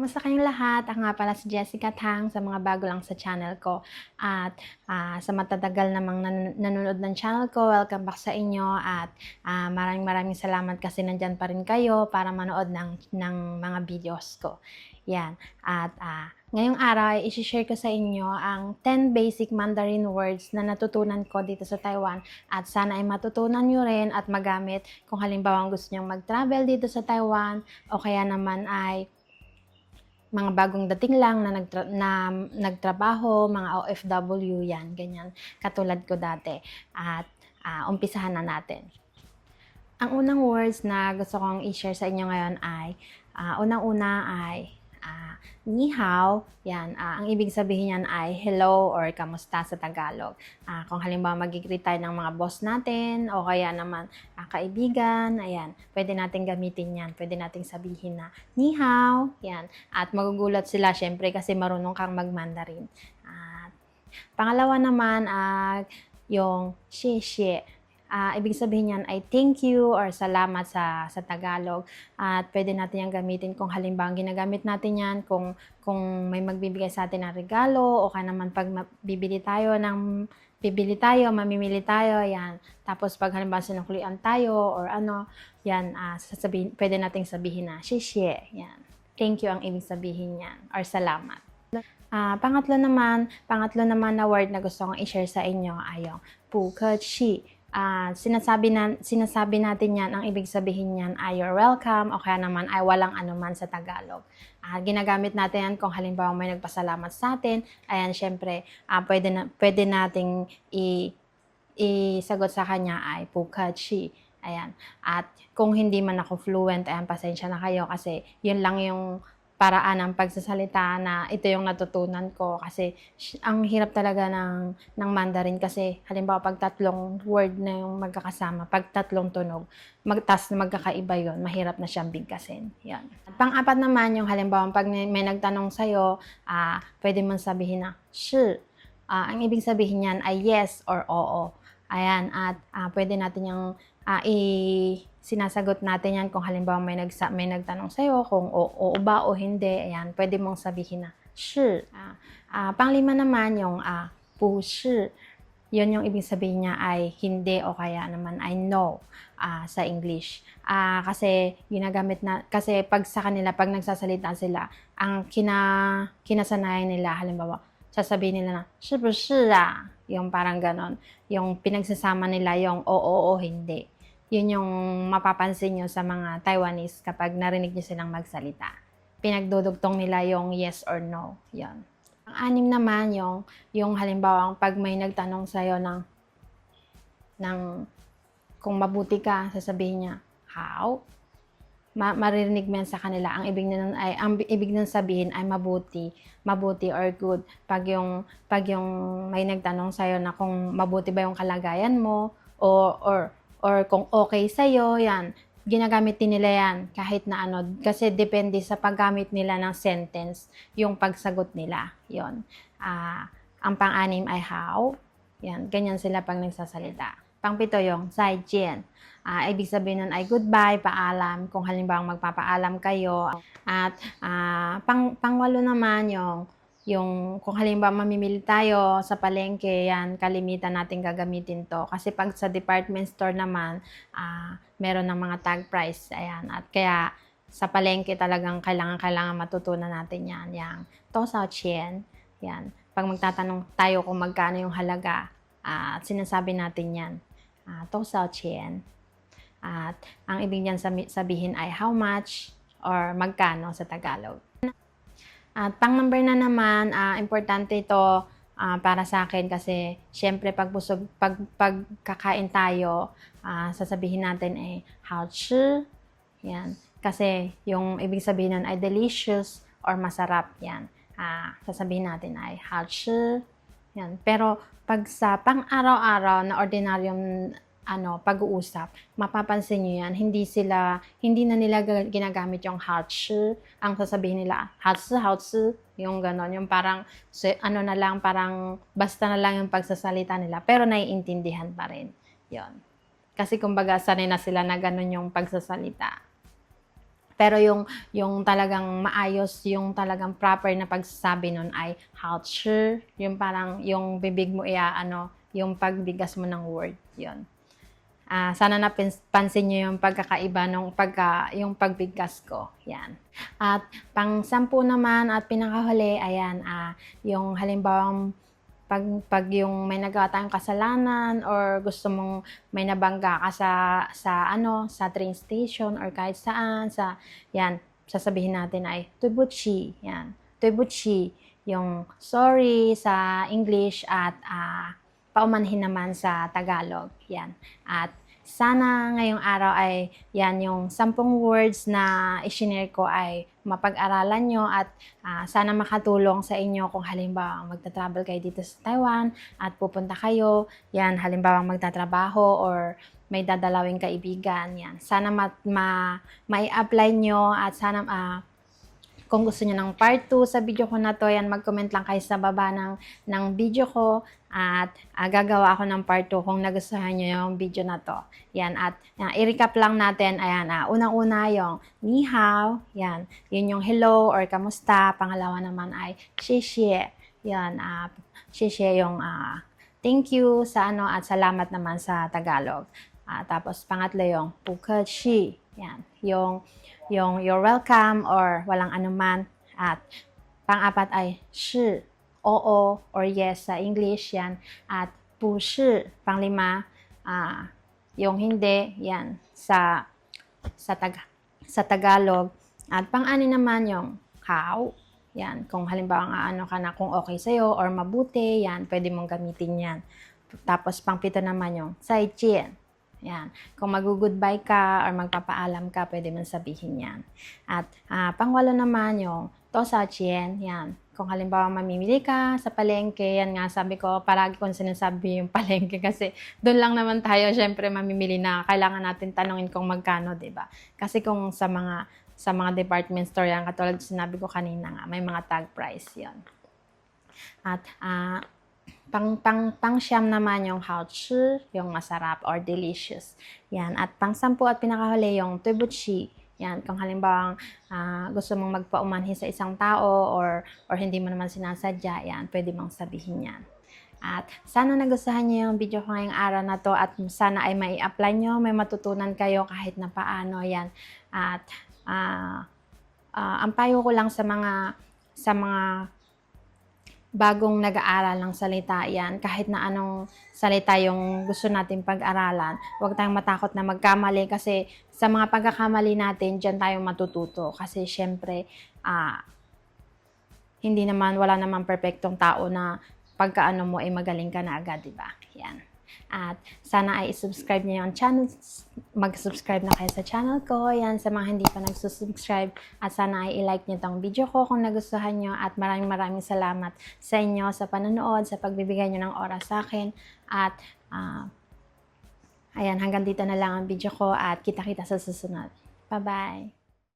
Kamusta kayong lahat? Ako nga pala si Jessica Tang sa mga bago lang sa channel ko. At sa matatagal namang nanonood ng channel ko, welcome back sa inyo. At maraming salamat kasi nandyan pa rin kayo para manood ng mga videos ko. Yan. At ngayong araw ay isi-share ko sa inyo ang 10 basic Mandarin words na natutunan ko dito sa Taiwan. At sana ay matutunan nyo rin at magamit kung halimbawa gusto nyo mag-travel dito sa Taiwan o kaya naman ay mga bagong dating lang na nagtrabaho, mga OFW yan, ganyan, katulad ko dati. At umpisahan na natin. Ang unang words na gusto kong i-share sa inyo ngayon ay, unang-una ay, ni hao, yan, ang ibig sabihin yan ay hello or kamusta sa Tagalog. Kung halimbawa mag-greet tayo ng mga boss natin o kaya naman kaibigan, ayan, pwede natin gamitin yan. Pwede nating sabihin na ni hao, yan. At magugulat sila syempre kasi marunong kang mag-Mandarin. At pangalawa naman ay yung xie xie. Ibig sabihin yan ay thank you or salamat sa Tagalog. At pwede natin yan gamitin kung halimbawa ginagamit natin yan kung may magbibigay sa atin ng regalo o kaya naman pag mamimili tayo, yan. Tapos pag halimbawa sinuklian tayo or ano, yan, pwede nating sabihin na xie yan. Thank you ang ibig sabihin yan or salamat. Pangatlo naman na word na gusto kong i-share sa inyo ay yung pu ke qi. Sinasabi natin yan, ang ibig sabihin yan ay you're welcome o kaya naman ay walang anuman sa Tagalog. Ginagamit natin yan kung halimbawa may nagpasalamat sa atin. Ayan, syempre, pwede nating isagot sa kanya ay pu ke qi. Ayan. At kung hindi man ako fluent, ayan, pasensya na kayo kasi yun lang yung paraan ng pagsasalita na ito yung natutunan ko kasi ang hirap talaga ng Mandarin kasi halimbawa pag tatlong word na yung magkakasama, pag tatlong tunog, tas magkakaiba yun, mahirap na siyang bigkasin. Yan. Pang-apat naman yung halimbawa pag may nagtanong sa'yo, pwede mong sabihin na shi. Ang ibig sabihin niyan ay yes or oo. Ayan, at pwede natin yung sinasagot natin yan kung halimbawa may nagtanong sa'yo kung oo ba o hindi. Ayan, pwede mong sabihin na shi. Panglima naman yung pu shi. Yun yung ibig sabihin niya ay hindi o kaya naman ay no sa English. Kasi kasi pag sa kanila, pag nagsasalita sila, ang kinasanayan nila, halimbawa, sasabihin nila na, shi bu shi yung parang ganon. Yung pinagsasama nila yung oo o hindi. Yun yung mapapansin nyo sa mga Taiwanese kapag narinig nyo silang magsalita. Pinagdudugtong nila yung yes or no. Yan. Ang anim naman yung halimbawa pag may nagtanong sa'yo ng kung mabuti ka, sasabihin niya, how? Maririnig mo yan sa kanila. Ang ibig nun sabihin ay mabuti or good. Pag yung may nagtanong sa'yo na kung mabuti ba yung kalagayan mo or kung okay sa'yo, yan. Ginagamit din nila yan kahit na ano. Kasi depende sa paggamit nila ng sentence, yung pagsagot nila. Yon. Ang pang-anim ay how. Yan. Ganyan sila pag nagsasalita. Pang-pito yung zaijian. Ibig sabihin nun ay goodbye, paalam. Kung halimbawa magpapaalam kayo. At pang-walo naman yung kung halimbawa mamimili tayo sa palengke, yan, kalimitan natin gagamitin to. Kasi pag sa department store naman, meron ng mga tag price. Ayan. At kaya sa palengke talagang kailangan matutunan natin yan. Yang tousao qian. Yan. Pag magtatanong tayo kung magkano yung halaga, sinasabi natin yan. Tousao qian. At ang ibig niyan sabihin ay how much or magkano sa Tagalog. At pang-number na naman, importante ito para sa akin kasi syempre pag kakain tayo, sasabihin natin ay how chi. Yan. Kasi yung ibig sabihin nun ay delicious or masarap. Yan. Sasabihin natin ay how chi. Yan. Pero pag sa pang-araw-araw na ordinaryong pag-uusap, mapapansin nyo yan, hindi na nila ginagamit yung haochi. Ang sasabihin nila, haochi, yung ganon, yung parang, parang basta na lang yung pagsasalita nila, pero naiintindihan pa rin. Yon. Kasi kumbaga, sanay na sila na ganon yung pagsasalita. Pero yung talagang maayos, yung talagang proper na pagsasabi nun ay 好吃, yung parang yung bibig mo yung pagbigas mo ng word, yun. Sana napansin niyo yung pagkakaiba yung pagbigkas ko. Yan. At pang-sampu naman at pinakahuli, ayan, yung halimbawang pag yung may nagawa tayong kasalanan or gusto mong may nabangga ka sa train station or kahit saan, yan, sasabihin natin ay tuibuchi, yan. Tuibuchi, yung sorry sa English at paumanhin naman sa Tagalog, yan. At sana ngayong araw ay yan yung 10 words na i-share ko ay mapag-aralan nyo at sana makatulong sa inyo kung halimbawa magta-travel kayo dito sa Taiwan at pupunta kayo, yan, halimbawa magtatrabaho or may dadalawing kaibigan, yan. Sana mai-apply nyo at sana kung gusto niyo ng part 2 sa video ko na to, yan, mag-comment lang kayo sa baba ng video ko at gagawa ako ng part 2 kung nagustuhan niyo yung video na to. Yan, at i-recap lang natin, ayan, unang-una yung ni hao, yan, yun yung hello or kamusta. Pangalawa naman ay xie, yan, xie yung thank you sa at salamat naman sa Tagalog. Tapos pangatlo yung 不客气, yan, yung you're welcome or walang anuman. At pang-apat ay 是, oo or yes sa English, yan. At 不是, pang-lima, yung hindi, yan, sa Tagalog. At pang-ani naman yung 好, yan, kung halimbawa ka na kung okay sa'yo or mabuti, yan, pwede mong gamitin yan. Tapos pang-pito naman yung 再见. Yan. Kung mag-goodbye ka or magpapaalam ka, pwede mong sabihin yan. At pangwalo naman yung 多少钱, yan. Kung halimbawa mamimili ka sa palengke, yan nga sabi ko, paragi kong sinasabi yung palengke kasi doon lang naman tayo syempre mamimili na kailangan natin tanungin kung magkano, 'di ba? Kasi kung sa mga department store yan, katulad sinabi ko kanina nga, may mga tag price 'yon. At pang-siyam naman yung 好吃, yung masarap or delicious. Yan. At pang-sampu at pinakahuli yung 对不起. Yan. Kung halimbawa gusto mong magpaumanhin sa isang tao or hindi mo naman sinasadya, yan, pwede mong sabihin yan. At sana nagustuhan niyo yung video ko ngayong araw na to at sana ay mai-apply nyo, may matutunan kayo kahit na paano, yan. At ang payo ko lang sa mga bagong nag-aaral ng salita, yan, kahit na anong salita yung gusto natin pag-aralan, huwag tayong matakot na magkamali kasi sa mga pagkakamali natin, dyan tayo matututo. Kasi syempre, wala naman perfectong tao na pagkaano mo ay magaling ka na agad, diba? Yan. At sana ay subscribe niyo yung channel, mag-subscribe na kayo sa channel ko, yan, sa mga hindi pa nagsusubscribe, at sana ay i-like niyo tong video ko kung nagustuhan niyo, at maraming salamat sa inyo sa panonood, sa pagbibigay niyo ng oras sa akin, at ayan, hanggang dito na lang ang video ko at kita-kita sa susunod. Bye-bye!